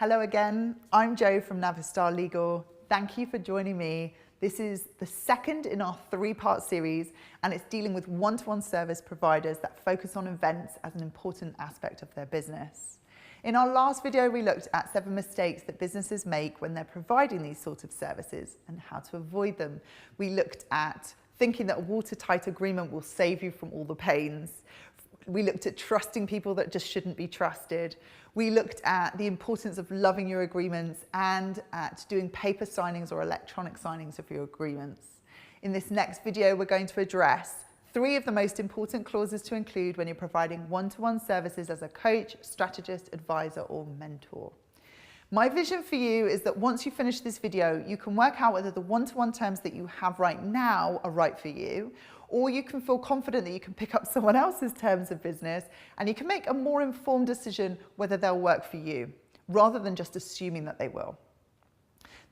Hello again, I'm Jo from NaviStar Legal. Thank you for joining me. This is the second in our three-part series, and it's dealing with one-to-one service providers that focus on events as an important aspect of their business. In our last video, we looked at 7 mistakes that businesses make when they're providing these sorts of services and how to avoid them. We looked at thinking that a watertight agreement will save you from all the pains. We looked at trusting people that just shouldn't be trusted. We looked at the importance of loving your agreements and at doing paper signings or electronic signings of your agreements. In this next video, we're going to address 3 of the most important clauses to include when you're providing one-to-one services as a coach, strategist, advisor, or mentor. My vision for you is that once you finish this video, you can work out whether the one-to-one terms that you have right now are right for you, or you can feel confident that you can pick up someone else's terms of business and you can make a more informed decision whether they'll work for you, rather than just assuming that they will.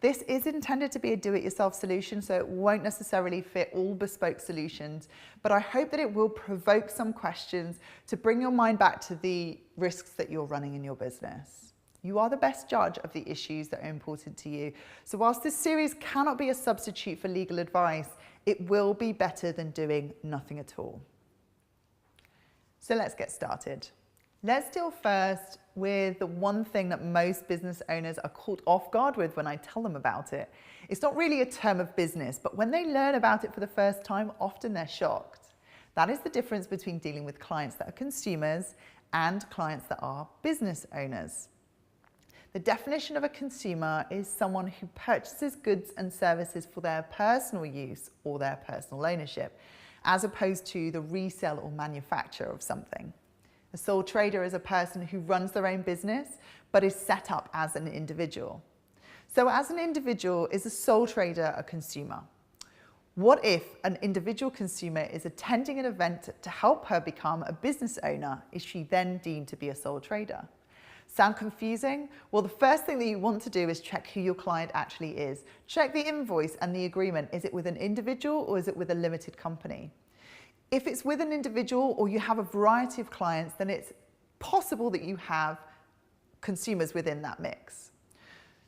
This is intended to be a do-it-yourself solution, so it won't necessarily fit all bespoke solutions, but I hope that it will provoke some questions to bring your mind back to the risks that you're running in your business. You are the best judge of the issues that are important to you. So whilst this series cannot be a substitute for legal advice, it will be better than doing nothing at all. So let's get started. Let's deal first with the one thing that most business owners are caught off guard with when I tell them about it. It's not really a term of business, but when they learn about it for the first time, often they're shocked. That is the difference between dealing with clients that are consumers and clients that are business owners. The definition of a consumer is someone who purchases goods and services for their personal use or their personal ownership, as opposed to the resale or manufacture of something. A sole trader is a person who runs their own business but is set up as an individual. So as an individual, is a sole trader a consumer? What if an individual consumer is attending an event to help her become a business owner? Is she then deemed to be a sole trader? Sound confusing? Well, the first thing that you want to do is check who your client actually is. Check the invoice and the agreement. Is it with an individual or is it with a limited company? If it's with an individual or you have a variety of clients, then it's possible that you have consumers within that mix.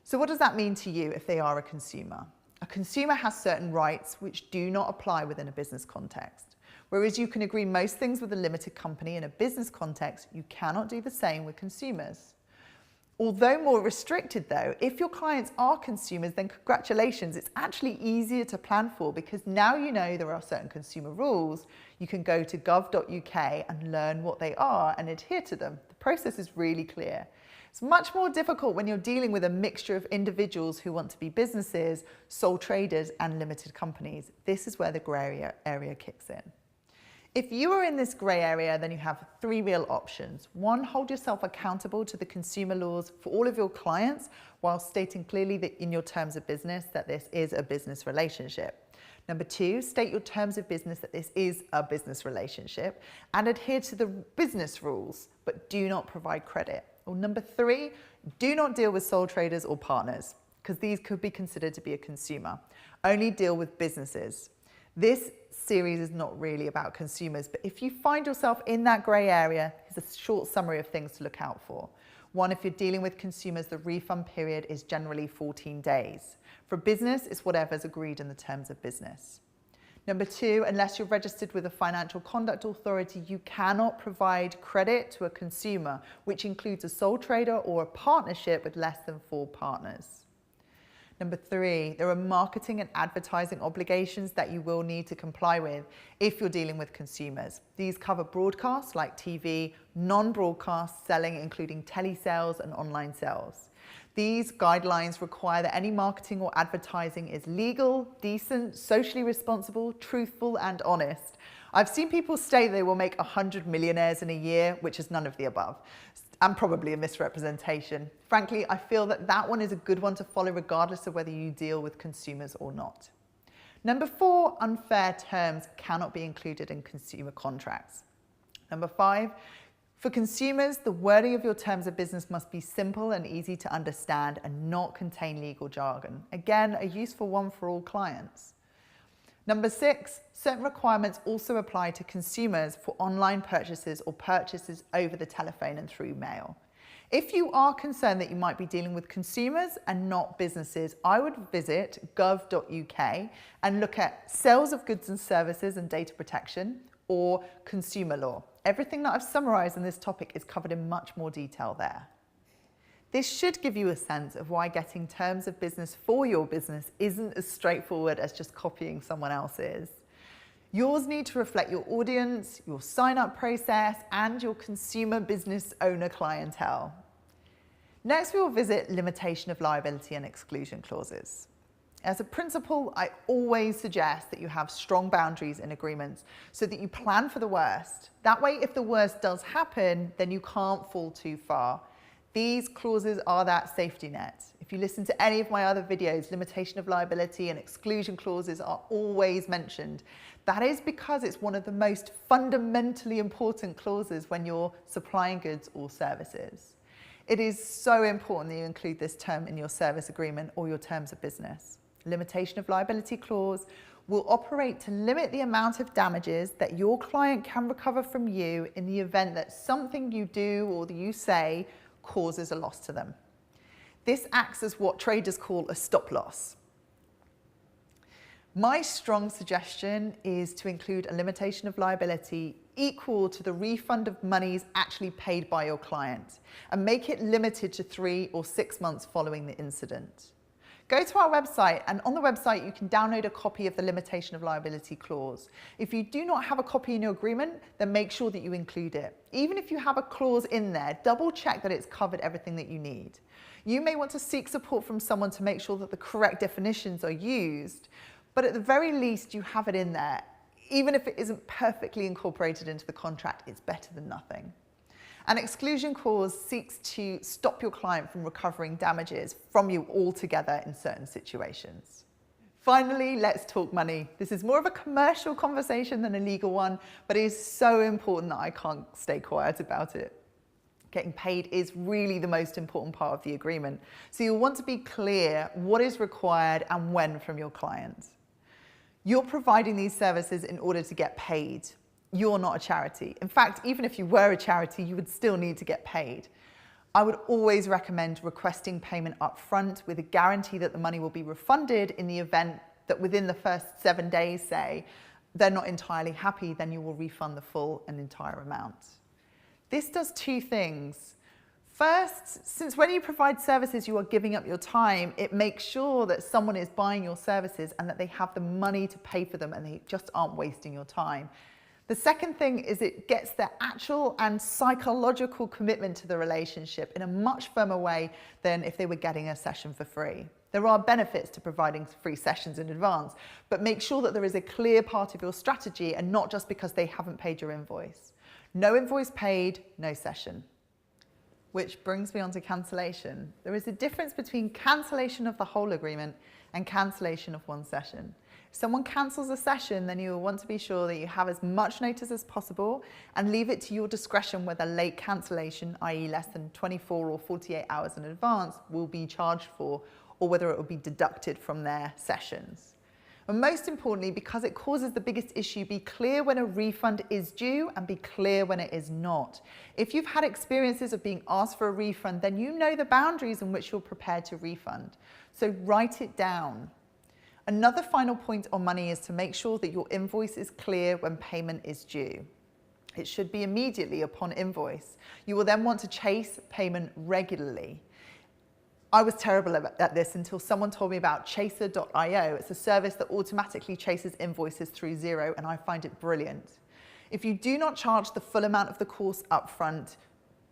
So what does that mean to you if they are a consumer? A consumer has certain rights which do not apply within a business context. Whereas you can agree most things with a limited company in a business context, you cannot do the same with consumers. Although more restricted though, if your clients are consumers, then congratulations, it's actually easier to plan for because now you know there are certain consumer rules. You can go to gov.uk and learn what they are and adhere to them. The process is really clear. It's much more difficult when you're dealing with a mixture of individuals who want to be businesses, sole traders, and limited companies. This is where the grey area kicks in. If you are in this grey area, then you have 3 real options. 1, hold yourself accountable to the consumer laws for all of your clients while stating clearly that in your terms of business that this is a business relationship. Number 2, state your terms of business that this is a business relationship and adhere to the business rules, but do not provide credit. Or number 3, do not deal with sole traders or partners because these could be considered to be a consumer. Only deal with businesses. This series is not really about consumers, but if you find yourself in that grey area, here's a short summary of things to look out for. 1, if you're dealing with consumers, the refund period is generally 14 days. For business, it's whatever's agreed in the terms of business. Number 2, unless you're registered with a financial conduct authority, you cannot provide credit to a consumer, which includes a sole trader or a partnership with less than 4 partners. Number 3, there are marketing and advertising obligations that you will need to comply with if you're dealing with consumers. These cover broadcasts like TV, non-broadcast selling, including telesales and online sales. These guidelines require that any marketing or advertising is legal, decent, socially responsible, truthful, and honest. I've seen people say they will make 100 millionaires in a year, which is none of the above, and probably a misrepresentation. Frankly, I feel that that one is a good one to follow regardless of whether you deal with consumers or not. Number 4, unfair terms cannot be included in consumer contracts. Number 5, for consumers, the wording of your terms of business must be simple and easy to understand and not contain legal jargon. Again, a useful one for all clients. Number 6, certain requirements also apply to consumers for online purchases or purchases over the telephone and through mail. If you are concerned that you might be dealing with consumers and not businesses, I would visit gov.uk and look at sales of goods and services and data protection, or consumer law. Everything that I've summarised in this topic is covered in much more detail there. This should give you a sense of why getting terms of business for your business isn't as straightforward as just copying someone else's. Yours need to reflect your audience, your sign-up process, and your consumer business owner clientele. Next, we will visit limitation of liability and exclusion clauses. As a principle, I always suggest that you have strong boundaries in agreements so that you plan for the worst. That way, if the worst does happen, then you can't fall too far. These clauses are that safety net. If you listen to any of my other videos, limitation of liability and exclusion clauses are always mentioned. That is because it's one of the most fundamentally important clauses when you're supplying goods or services. It is so important that you include this term in your service agreement or your terms of business. Limitation of liability clause will operate to limit the amount of damages that your client can recover from you in the event that something you do or that you say causes a loss to them. This acts as what traders call a stop loss. My strong suggestion is to include a limitation of liability equal to the refund of monies actually paid by your client, and make it limited to 3 or 6 months following the incident. Go to our website, and on the website you can download a copy of the limitation of liability clause. If you do not have a copy in your agreement, then make sure that you include it. Even if you have a clause in there, double check that it's covered everything that you need. You may want to seek support from someone to make sure that the correct definitions are used, but at the very least you have it in there. Even if it isn't perfectly incorporated into the contract, it's better than nothing. An exclusion clause seeks to stop your client from recovering damages from you altogether in certain situations. Finally, let's talk money. This is more of a commercial conversation than a legal one, but it is so important that I can't stay quiet about it. Getting paid is really the most important part of the agreement. So you'll want to be clear what is required and when from your client. You're providing these services in order to get paid. You're not a charity. In fact, even if you were a charity, you would still need to get paid. I would always recommend requesting payment up front with a guarantee that the money will be refunded in the event that within the first 7 days, say, they're not entirely happy, then you will refund the full and entire amount. This does 2 things. First, since when you provide services, you are giving up your time, it makes sure that someone is buying your services and that they have the money to pay for them and they just aren't wasting your time. The second thing is it gets their actual and psychological commitment to the relationship in a much firmer way than if they were getting a session for free. There are benefits to providing free sessions in advance, but make sure that there is a clear part of your strategy and not just because they haven't paid your invoice. No invoice paid, no session. Which brings me on to cancellation. There is a difference between cancellation of the whole agreement and cancellation of one session. If someone cancels a session, then you will want to be sure that you have as much notice as possible and leave it to your discretion whether late cancellation, i.e. less than 24 or 48 hours in advance, will be charged for, or whether it will be deducted from their sessions. And most importantly, because it causes the biggest issue, be clear when a refund is due and be clear when it is not. If you've had experiences of being asked for a refund, then you know the boundaries in which you're prepared to refund. So write it down. Another final point on money is to make sure that your invoice is clear when payment is due. It should be immediately upon invoice. You will then want to chase payment regularly. I was terrible at this until someone told me about chaser.io. It's a service that automatically chases invoices through Xero, and I find it brilliant. If you do not charge the full amount of the course upfront,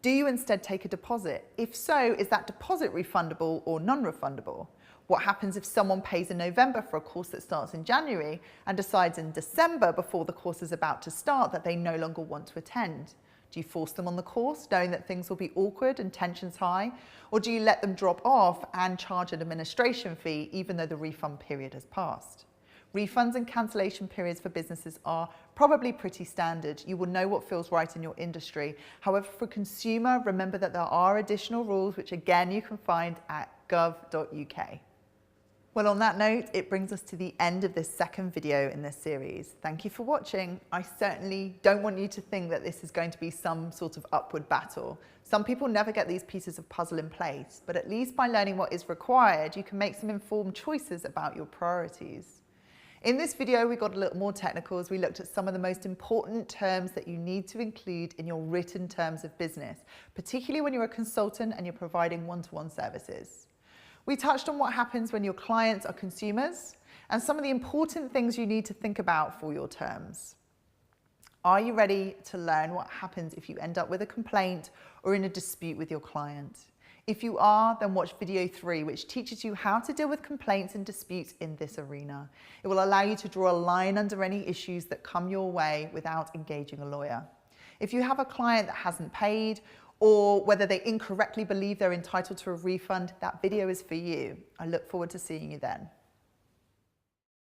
do you instead take a deposit? If so, is that deposit refundable or non-refundable? What happens if someone pays in November for a course that starts in January and decides in December, before the course is about to start, that they no longer want to attend? Do you force them on the course, knowing that things will be awkward and tensions high? Or do you let them drop off and charge an administration fee, even though the refund period has passed? Refunds and cancellation periods for businesses are probably pretty standard. You will know what feels right in your industry. However, for consumer, remember that there are additional rules, which again you can find at gov.uk. Well, on that note, it brings us to the end of this second video in this series. Thank you for watching. I certainly don't want you to think that this is going to be some sort of upward battle. Some people never get these pieces of puzzle in place, but at least by learning what is required, you can make some informed choices about your priorities. In this video, we got a little more technical as we looked at some of the most important terms that you need to include in your written terms of business, particularly when you're a consultant and you're providing one-to-one services. We touched on what happens when your clients are consumers and some of the important things you need to think about for your terms. Are you ready to learn what happens if you end up with a complaint or in a dispute with your client? If you are, then watch video 3, which teaches you how to deal with complaints and disputes in this arena. It will allow you to draw a line under any issues that come your way without engaging a lawyer. If you have a client that hasn't paid, or whether they incorrectly believe they're entitled to a refund, that video is for you. I look forward to seeing you then.